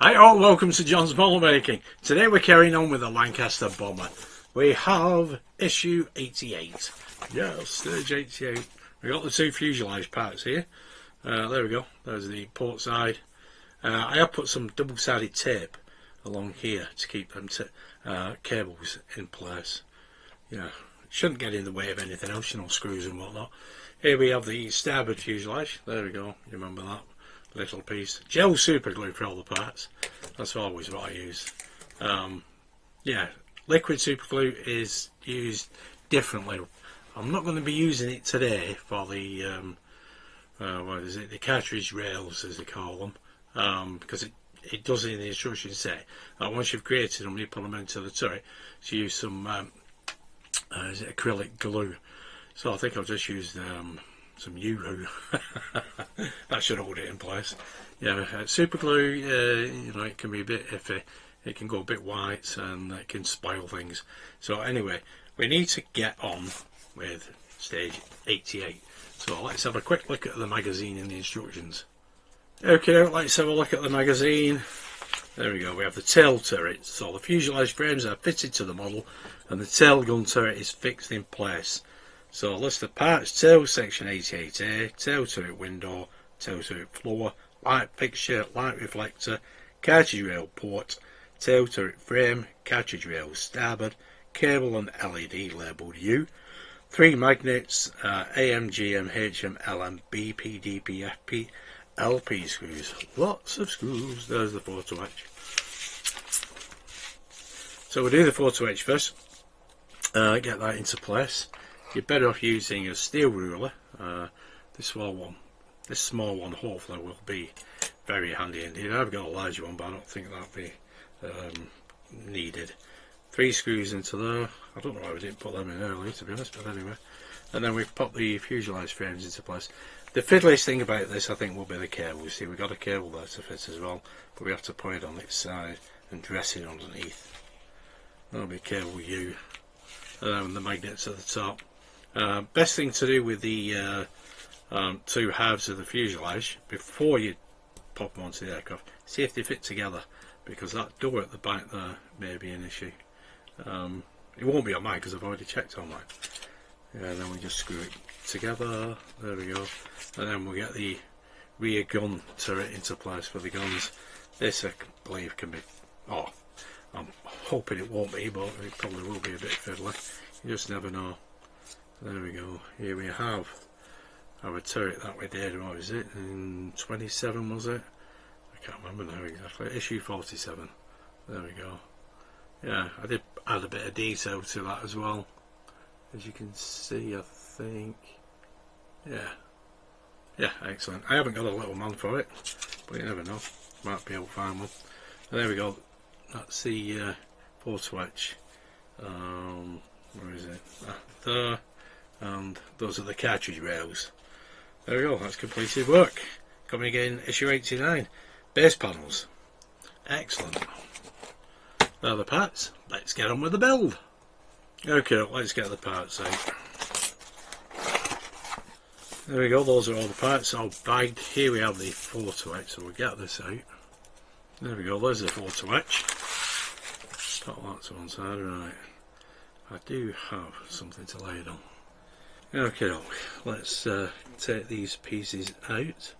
Hi all, welcome to John's Model Making. Today we're carrying on with the Lancaster Bomber. We have issue 88. Yes, stage 88. We got the two fuselage parts here. There we go, there's the port side. I have put some double-sided tape along here to keep them cables in place. It shouldn't get in the way of anything else, screws and whatnot. Here we have the starboard fuselage. There we go, you remember that little piece. Gel super glue for all the parts. That's always what I use. Liquid super glue is used differently. I'm not going to be using it today for the the cartridge rails, as they call them, because it does in the instructions say that once you've created them, you put them into the turret, so use some acrylic glue. So I think I've just used some Euro. That should hold it in place. Super glue, it can be a bit iffy. It can go a bit white and it can spoil things. So anyway, we need to get on with stage 88. So let's have a quick look at the magazine and the instructions. Okay, let's have a look at the magazine. There we go, we have the tail turret. So the fuselage frames are fitted to the model and the tail gun turret is fixed in place. So list of parts: tail section 88A, tail turret window, tail turret floor, light fixture, light reflector, cartridge rail port, tail turret frame, cartridge rail starboard, cable and LED labelled U, 3 magnets, AM, GM, HM, LM, BP, DP, FP, LP screws. Lots of screws. There's the photo etch. So we'll do the photo etch first. Get that into place. You're better off using a steel ruler. This small one hopefully will be very handy indeed. I've got a large one, but I don't think that'll be needed. 3 screws into there. I don't know why we didn't put them in earlier, to be honest, but anyway. And then we've put the fuselage frames into place. The fiddliest thing about this, I think, will be the cable. You see, we've got a cable there to fit as well, but we have to put it on its side and dress it underneath. That'll be cable U. And then the magnets at the top. Best thing to do with the 2 halves of the fuselage before you pop them onto the aircraft, see if they fit together, because that door at the back there may be an issue. It won't be on mine because I've already checked on mine. And then we just screw it together. There we go. And then we'll get the rear gun turret into place for the guns. This, I believe, can be. Oh, I'm hoping it won't be, but it probably will be a bit fiddly. You just never know. There we go. Here we have our turret that we did. What was it? In 27, was it? I can't remember now exactly. Issue 47. There we go. Yeah, I did add a bit of detail to that as well, as you can see, I think. Yeah, excellent. I haven't got a little man for it, but you never know. Might be able to find one. And there we go. That's the photo etch. Where is it? There. And those are the cartridge rails. There we go, that's completed work. Coming in issue 89. Base panels. Excellent. There are the parts. Let's get on with the build. Okay, let's get the parts out. There we go, those are all the parts all bagged. Here we have the photo etch, so we'll get this out. There we go, there's the photo etch. Put that to one side, right. I do have something to lay it on. Okay, let's take these pieces out.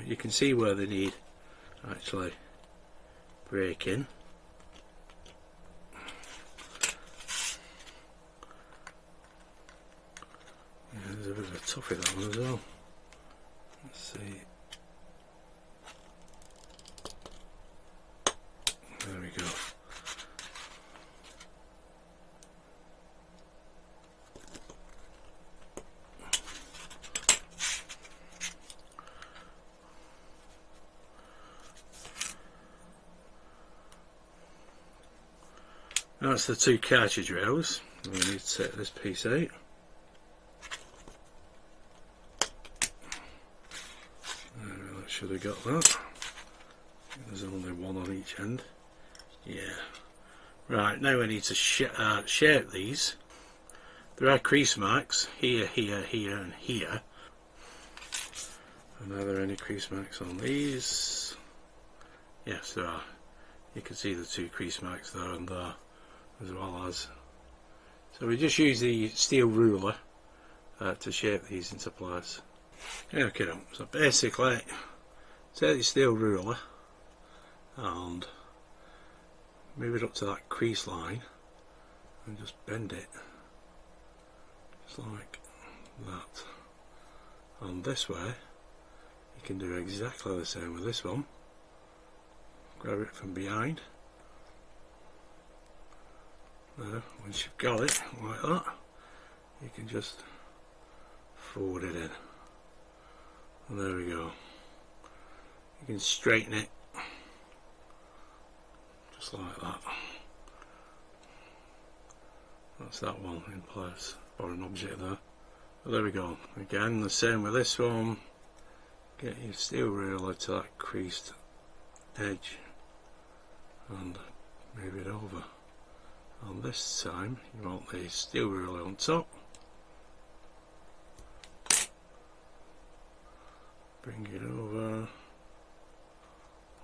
You can see where they need actually breaking. Yeah, there's a bit of a toughie, that one as well. Let's see. There we go. That's the 2 cartridge rails. We need to take this piece out. That should have got that. There's only one on each end. Yeah. Right, now we need to shape these. There are crease marks here, here, here and here. And are there any crease marks on these? yes, there are. You can see the 2 crease marks there and there, as well as. So we just use the steel ruler to shape these into place. Okay, so basically, take the steel ruler and move it up to that crease line and just bend it, just like that. And this way, you can do exactly the same with this one. Grab it from behind. Now, once you've got it like that, you can just forward it in. And there we go. You can straighten it just like that. That's that one in place, or an object there. But there we go. Again, the same with this one. Get your steel ruler to that creased edge and move it over. And this time you want the steel ruler on top. Bring it over.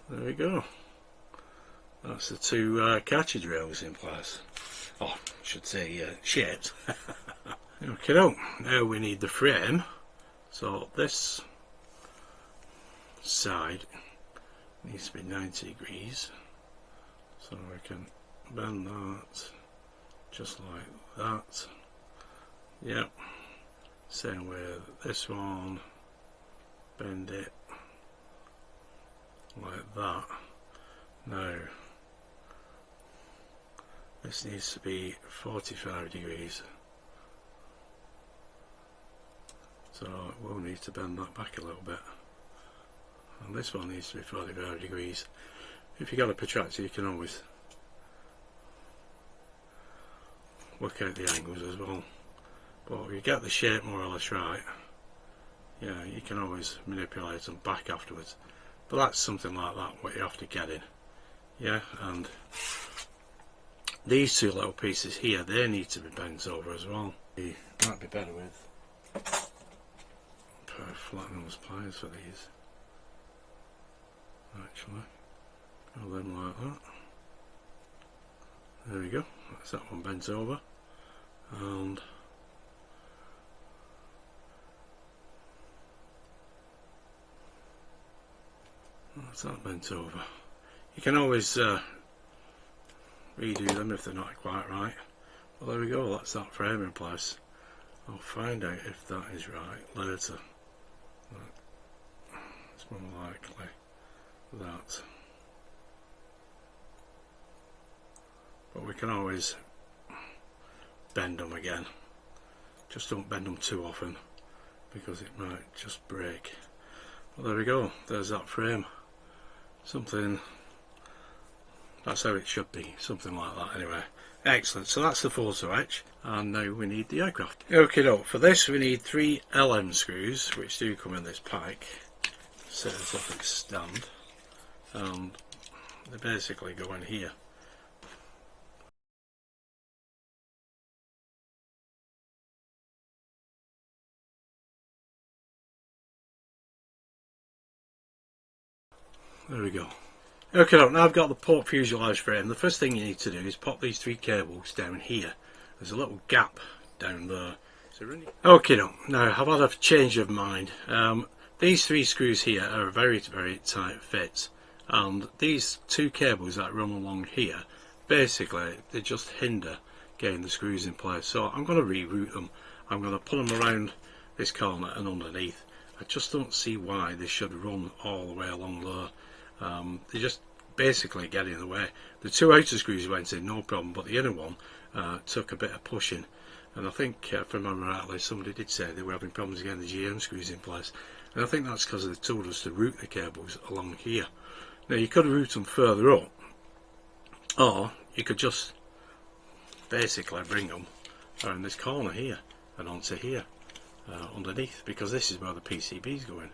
There we go. That's the 2 cartridge rails in place. Oh, I should say shaped. Okay, now we need the frame. So this side needs to be 90 degrees. So we can bend that just like that. Yep. Same with this one. Bend it like that. Now this needs to be 45 degrees. So we'll need to bend that back a little bit. And this one needs to be 45 degrees. If you've got a protractor, you can always work out the angles as well. But if you get the shape more or less right, yeah, you can always manipulate them back afterwards. But that's something like that what you have to get in. Yeah, and these 2 little pieces here, they need to be bent over as well. You might be better with flat nose pliers for these. Actually, go them like that. There we go. That's that one bent over, and that's that bent over. You can always redo them if they're not quite right. Well, there we go. That's that frame in place. I'll find out if that is right later. It's more likely that. But we can always bend them again. Just don't bend them too often because it might just break. Well, there we go. There's that frame. Something, that's how it should be. Something like that anyway. Excellent. So that's the photo etch, and now we need the aircraft. Okay, for this we need 3 LM screws, which do come in this pack. Set this off its stand, and they basically go in here. There we go. Okay, now I've got the port fuselage frame. The first thing you need to do is pop these 3 cables down here. There's a little gap down there. Okay, now I've had a change of mind. These 3 screws here are a very, very tight fit, and these 2 cables that run along here, basically they just hinder getting the screws in place. So I'm going to reroute them. I'm going to put them around this corner and underneath. I just don't see why they should run all the way along there. They just basically get in the way. The 2 outer screws went in no problem, but the inner one took a bit of pushing, and I think if I remember rightly, somebody did say they were having problems getting the GM screws in place, and I think that's because they told us to route the cables along here. Now you could route them further up, or you could just basically bring them around this corner here and onto here underneath, because this is where the PCB's going.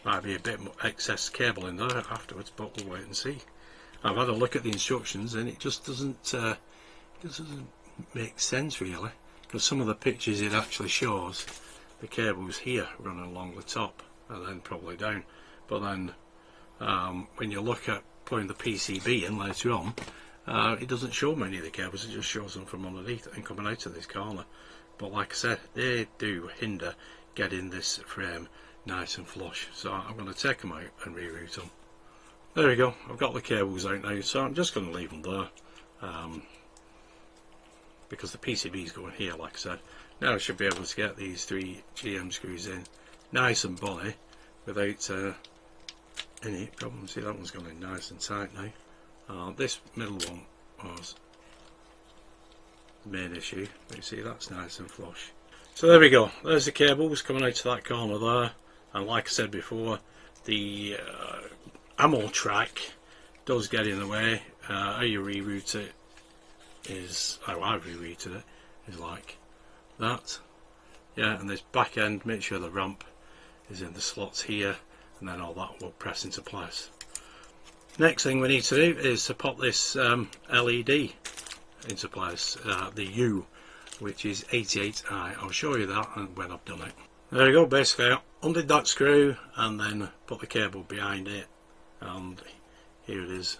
Might be a bit excess cable in there afterwards, but we'll wait and see. I've had a look at the instructions and it just doesn't make sense really, because some of the pictures it actually shows the cables here running along the top and then probably down, but then when you look at putting the PCB in later on, it doesn't show many of the cables, it just shows them from underneath and coming out of this corner. But like I said, they do hinder getting this frame nice and flush, so I'm going to take them out and reroute them. There we go, I've got the cables out now, so I'm just going to leave them there, because the PCB is going here, like I said. Now I should be able to get these 3 GM screws in nice and bully without any problem. See, that one's gone in nice and tight now. This middle one was the main issue, but you see that's nice and flush. So there we go, there's the cables coming out to that corner there, and like I said before, the ammo track does get in the way. How you reroute it is, how I've rerouted it, is like that. Yeah, and this back end, make sure the ramp is in the slots here, and then all that will press into place. Next thing we need to do is to pop this LED into place, the U, which is 88i. I'll show you that when I've done it. There we go, basically I undid that screw and then put the cable behind it, and here it is,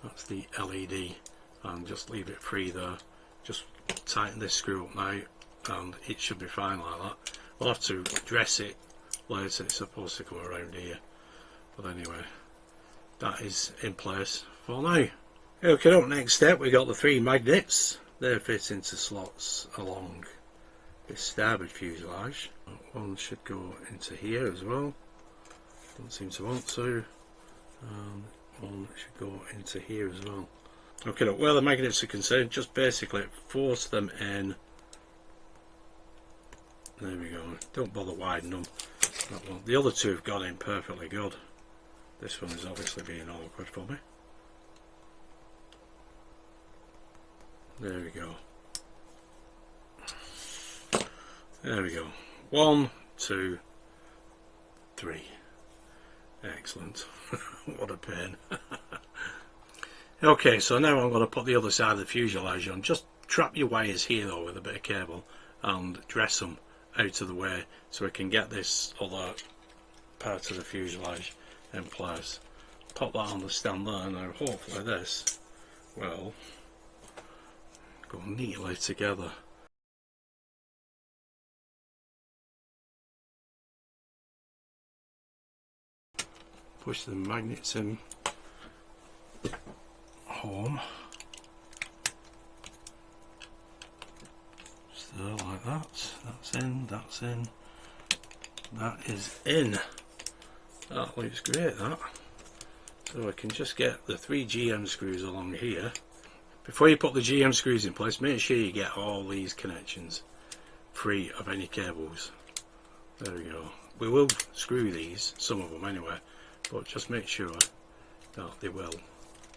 that's the LED, and just leave it free there. Just tighten this screw up now and it should be fine like that. We'll have to dress it later, it's supposed to come around here, but anyway, that is in place for now. Okay, up next step, we got the 3 magnets. They fit into slots along this starboard fuselage. One should go into here as well, don't seem to want to, one should go into here as well. Okay, look, where the magnets are concerned, just basically force them in. There we go, don't bother widening them. That one. The other 2 have gone in perfectly good. This one is obviously being awkward for me. There we go. There we go. 1, 2, 3. Excellent. What a pain. Okay, so now I'm going to put the other side of the fuselage on. Just trap your wires here though with a bit of cable and dress them out of the way so we can get this other part of the fuselage in place. Pop that on the stand there. Now hopefully this will go neatly together. Push the magnets in home, just there like that. That's in, that's in, that is in. That looks great, that. So I can just get the 3 GM screws along here. Before you put the GM screws in place, make sure you get all these connections free of any cables. There we go. We will screw these, some of them anyway, but just make sure that they will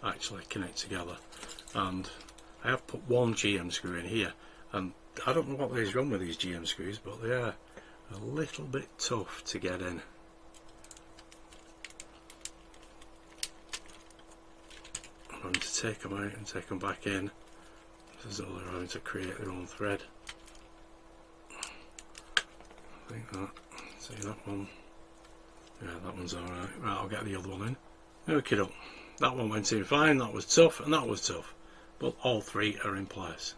actually connect together. And I have put 1 GM screw in here, and I don't know what is wrong with these GM screws, but they are a little bit tough to get in. I'm having to take them out and take them back in, as though they're having to create their own thread. I think that, see that one, yeah, that one's alright. Right, I'll get the other one in. Okay, that one went in fine, that was tough, and that was tough, but all 3 are in place.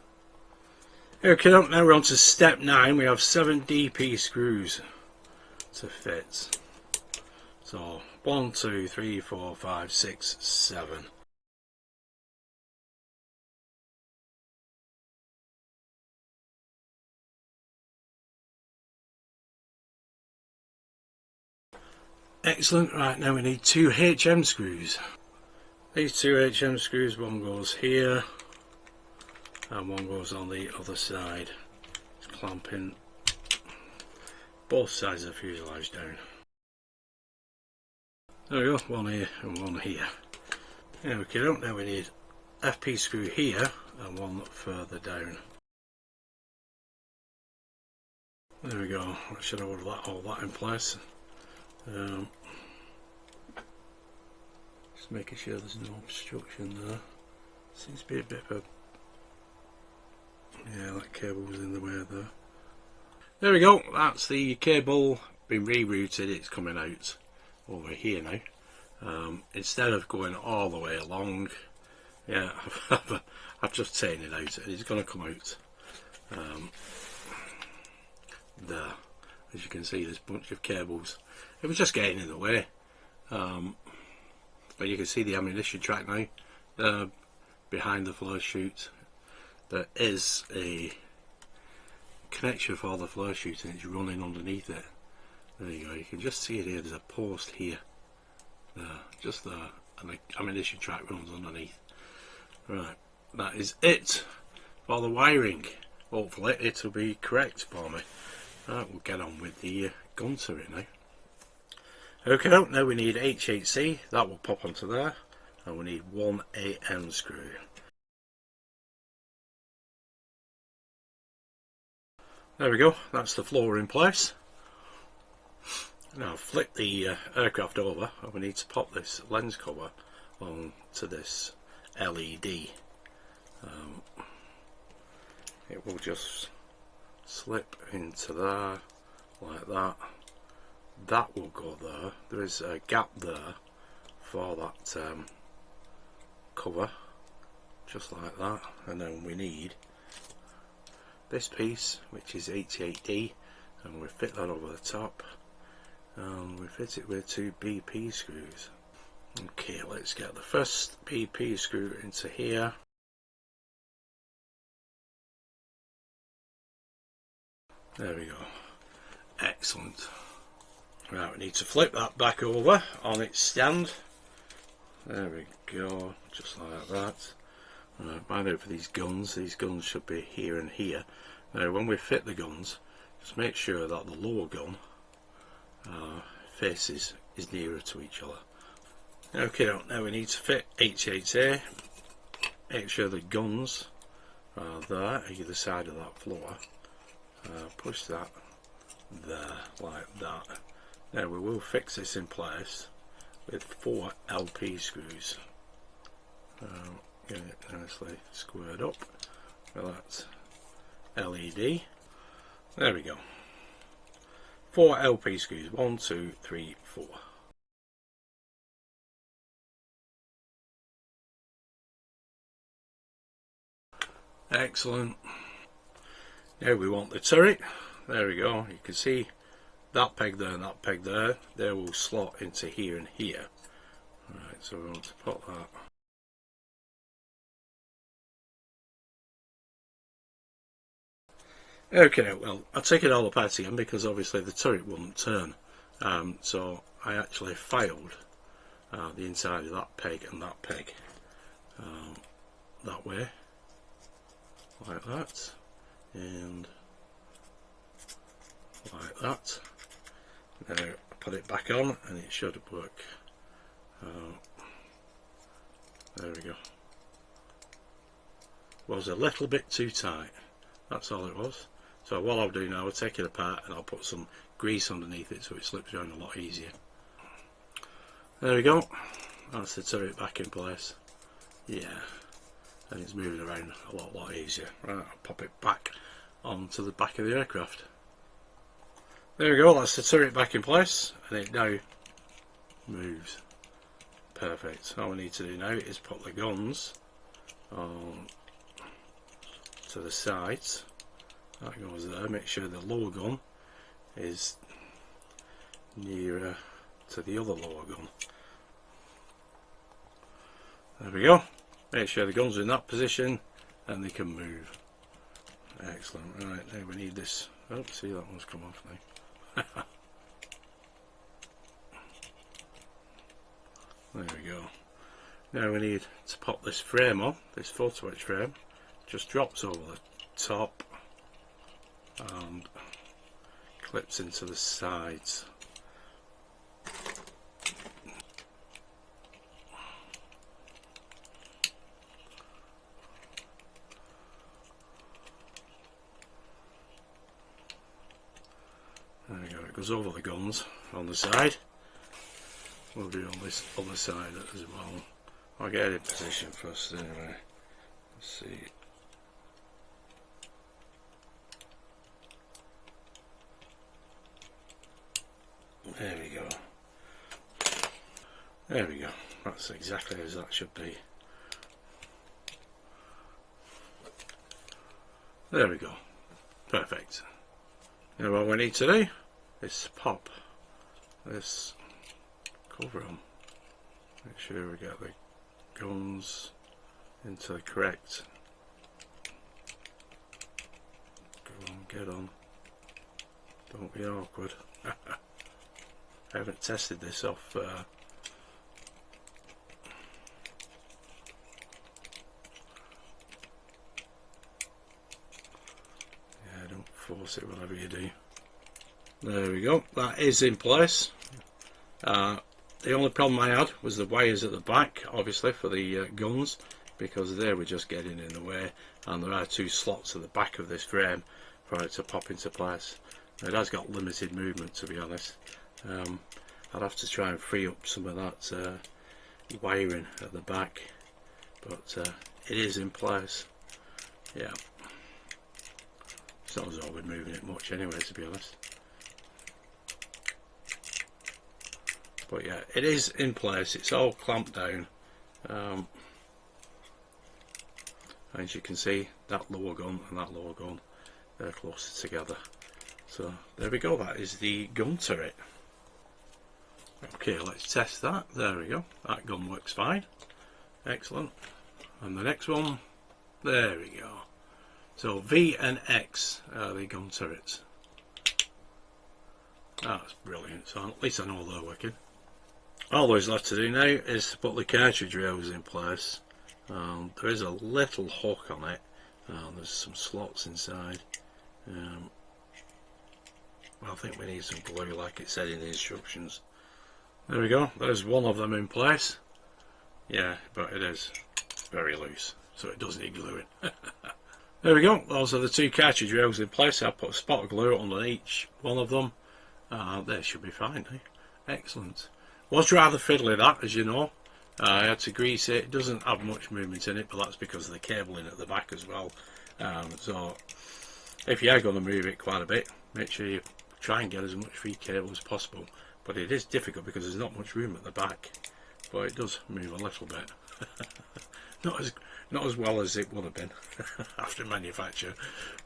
Okay, now we're on to step 9. We have 7 DP screws to fit. So 1, 2, 3, 4, 5, 6, 7. Excellent. Right, now we need 2 HM screws. These 2 HM screws, one goes here and one goes on the other side. It's clamping both sides of the fuselage down. There we go, one here and one here. Okay, now we need FP screw here and one further down. There we go, I should have all that in place. Just making sure there's no obstruction there. Seems to be a bit of a, yeah, that cable was in the way there. There we go, that's the cable been rerouted, it's coming out over here now. instead of going all the way along. Yeah, I've just taken it out and it's going to come out there. As you can see, this bunch of cables, it was just getting in the way. But you can see the ammunition track now behind the flare chute. There is a connection for the flare chute and it's running underneath it. There you go, you can just see it here. There's a post here, there, just there, and the ammunition track runs underneath. Right, that is it for the wiring. Hopefully it'll be correct for me. Right, we'll get on with the gun turret now. Okay, now we need Hachette, that will pop onto there, and we need one AM screw. There we go, that's the floor in place. Now flip the aircraft over and we need to pop this lens cover onto this LED. It will just slip into there like that. That will go there. There is a gap there for that cover, just like that. And then we need this piece, which is 88D, and we fit that over the top. We fit it with 2 BP screws. Okay, let's get the first BP screw into here. There we go. Excellent. Right, we need to flip that back over on its stand. There we go, just like that. Mind out for these guns should be here and here. Now when we fit the guns, just make sure that the lower gun faces is nearer to each other. Okay, now we need to fit H8A. Make sure the guns are there either side of that floor. Push that there like that. Now we will fix this in place with 4 LP screws. Get it nicely squared up with that LED. There we go. 4 LP screws. 1, 2, 3, 4. Excellent. Now we want the turret. There we go. You can see that peg there and that peg there. They will slot into here and here. Right, so we want to put that. Okay, well, I'll take it all apart again because obviously the turret wouldn't turn. So I actually filed the inside of that peg and that peg that way, like that, and like that. Now put it back on and it should work. There we go. Was a little bit too tight, that's all it was. So what I'll do now, I'll take it apart and I'll put some grease underneath it so it slips around a lot easier. There we go, that's the turret back in place. Yeah, and it's moving around a lot easier. Right, I'll pop it back onto the back of the aircraft. There we go, that's the turret back in place and it now moves. Perfect. All we need to do now is put the guns on to the sides. That goes there. Make sure the lower gun is nearer to the other lower gun. There we go. Make sure the guns are in that position and they can move. Excellent. Right, now we need this. Oh, see, that one's come off now. There we go. Now we need to pop this frame on, this photo etch frame. Just drops over the top and clips into the sides. There we go, it goes over the guns on the side. We'll do on this other side as well. I'll get it in position first anyway. Let's see. There we go. There we go, that's exactly as that should be. There we go, perfect. Now what we need to do is pop this cover on. Make sure we get the guns into the correct. Go on, get on. Don't be awkward. I haven't tested this off. Yeah, don't force it, whatever you do. There we go. That is in place. The only problem I had was the wires at the back, obviously, for the guns, because they were just getting in the way, and there are two slots at the back of this frame for it to pop into place. It has got limited movement, to be honest. I'd have to try and free up some of that wiring at the back, but it is in place. Yeah, it's not as though we're moving it much anyway, to be honest. But yeah, it is in place, it's all clamped down. As you can see, that lower gun and that lower gun, they're closer together. So there we go, that is the gun turret. Okay, let's test that. There we go, that gun works fine. Excellent. And the next one, there we go. So V and X are the gun turrets. That's brilliant, so at least I know they're working. All there's left to do now is to put the cartridge rails in place. There is a little hook on it, there's some slots inside. Well, I think we need some glue like it said in the instructions. There we go, there's one of them in place. Yeah, but it is very loose, so it does need gluing. There we go, those are the two cartridge rails in place. I'll put a spot of glue on each one of them. They should be fine, eh? Excellent. Was rather fiddly, that, as you know. I had to grease it. It doesn't have much movement in it, but that's because of the cabling at the back as well. So if you are going to move it quite a bit, make sure you try and get as much free cable as possible. But it is difficult because there's not much room at the back, but it does move a little bit. not as well as it would have been after manufacture,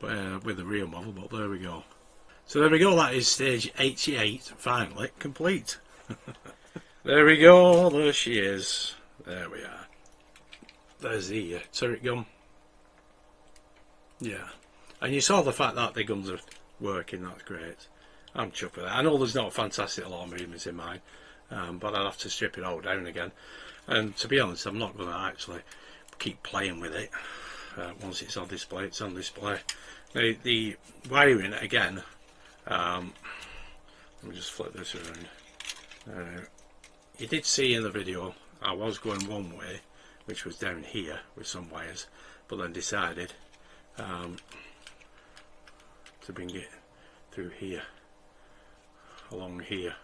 but with the real model. But there we go. So there we go. That is stage 88 finally complete. There we go, there she is. There we are. There's the turret gun. Yeah. And you saw the fact that the guns are working, that's great. I'm chuffed with that. I know there's not a fantastic lot of movements in mine, but I'll have to strip it all down again. And to be honest, I'm not going to actually keep playing with it. Once it's on display, it's on display. Now, the wiring, again, let me just flip this around. You did see in the video I was going one way, which was down here with some wires, but then decided to bring it through here, along here.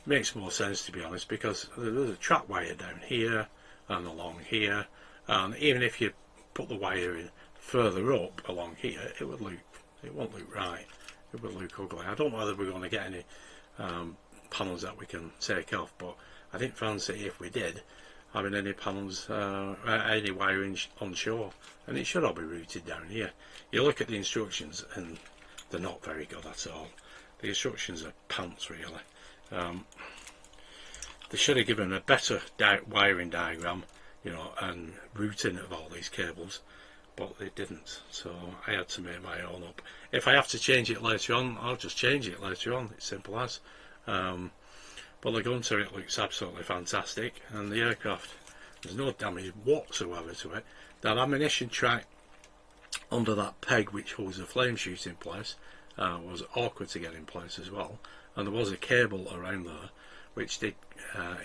Makes more sense, to be honest, because there's a trap wire down here and along here, and even if you put the wire in further up along here, it won't look right. It would look ugly. I don't know whether we're going to get any panels that we can take off, but I didn't fancy, if we did, having any panels, any wiring on shore, and it should all be routed down here. You look at the instructions and they're not very good at all. The instructions are pants, really. They should have given a better wiring diagram, you know, and routing of all these cables, but they didn't, so I had to make my own up. If I have to change it later on, I'll just change it later on. It's simple as. But the gun turret looks absolutely fantastic, and the aircraft, there's no damage whatsoever to it. That ammunition track under that peg which holds the flame chute in place was awkward to get in place as well, and there was a cable around there which did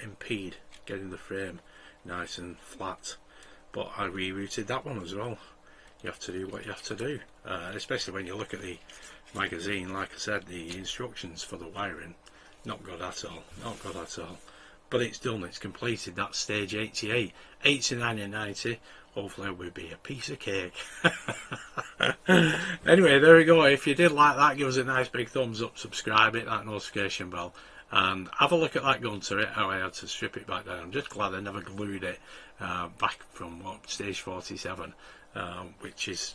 impede getting the frame nice and flat, but I rerouted that one as well. You have to do what you have to do, especially when you look at the magazine. Like I said, the instructions for the wiring, not good at all, not good at all. But it's done, it's completed. That's stage 88. 89 and 90, hopefully it will be a piece of cake. Anyway, there we go. If you did like that, give us a nice big thumbs up, subscribe, hit that notification bell, And have a look at that gun turret, how I had to strip it back down. I'm just glad I never glued it back from stage 47, which is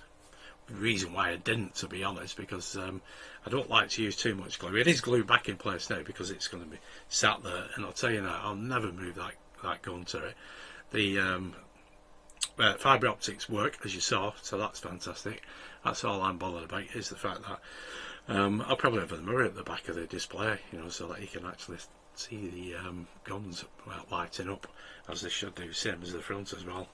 the reason why I didn't, to be honest, because I don't like to use too much glue. It is glued back in place now because it's going to be sat there, and I'll tell you now, I'll never move that gun turret. The fibre optics work, as you saw, so that's fantastic. That's all I'm bothered about, is the fact that I'll probably have a mirror at the back of the display, you know, so that you can actually see the guns lighting up, as they should do, same as the front as well.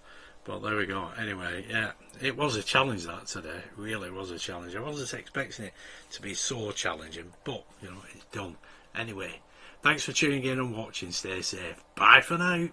But there we go. Anyway, yeah, it was a challenge that today. It really was a challenge. I wasn't expecting it to be so challenging, but you know, it's done. Anyway, thanks for tuning in and watching. Stay safe. Bye for now.